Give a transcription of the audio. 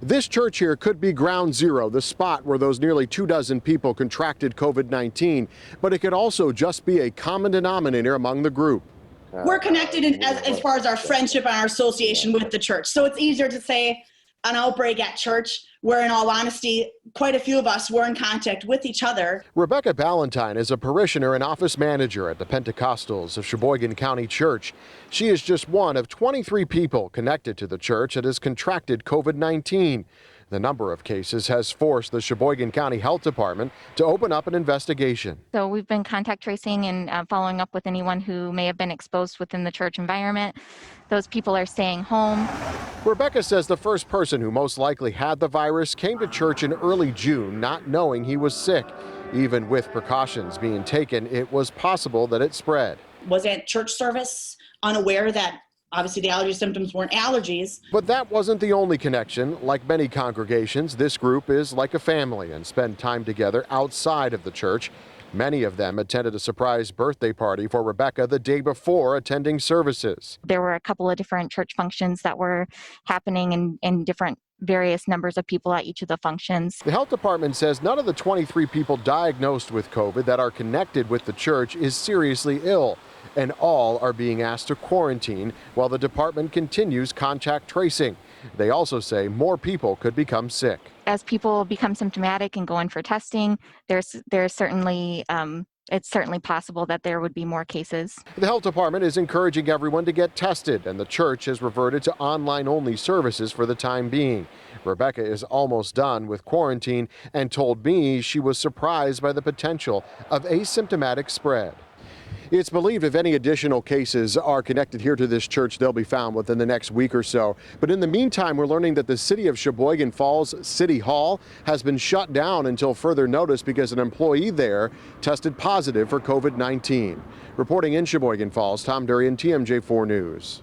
This church here could be ground zero, the spot where those nearly 24 people contracted COVID-19, but it could also just be a common denominator among the group. We're connected as far as our friendship and our association with the church. So it's easier to say an outbreak at church, where in all honesty, quite a few of us were in contact with each other. Rebecca Ballentine is a parishioner and office manager at the Pentecostals of Sheboygan County Church. She is just one of 23 people connected to the church that has contracted COVID-19. The number of cases has forced the Sheboygan County Health Department to open up an investigation. So we've been contact tracing and following up with anyone who may have been exposed within the church environment. Those people are staying home. Rebecca says the first person who most likely had the virus came to church in early June, not knowing he was sick. Even with precautions being taken, it was possible that it spread. Was at church service, unaware that obviously the allergy symptoms weren't allergies. But that wasn't the only connection. Like many congregations, this group is like a family and spend time together outside of the church. Many of them attended a surprise birthday party for Rebecca the day before attending services. There were a couple of different church functions that were happening in different various numbers of people at each of the functions. The health department says none of the 23 people diagnosed with COVID that are connected with the church is seriously ill, and all are being asked to quarantine while the department continues contact tracing. They also say more people could become sick. As people become symptomatic and go in for testing, there's certainly it's certainly possible that there would be more cases. The health department is encouraging everyone to get tested, and the church has reverted to online-only services for the time being. Rebecca is almost done with quarantine and told me she was surprised by the potential of asymptomatic spread. It's believed if any additional cases are connected here to this church, they'll be found within the next week or so. But in the meantime, we're learning that the city of Sheboygan Falls City Hall has been shut down until further notice because an employee there tested positive for COVID-19. Reporting in Sheboygan Falls, Tom Durian, TMJ4 News.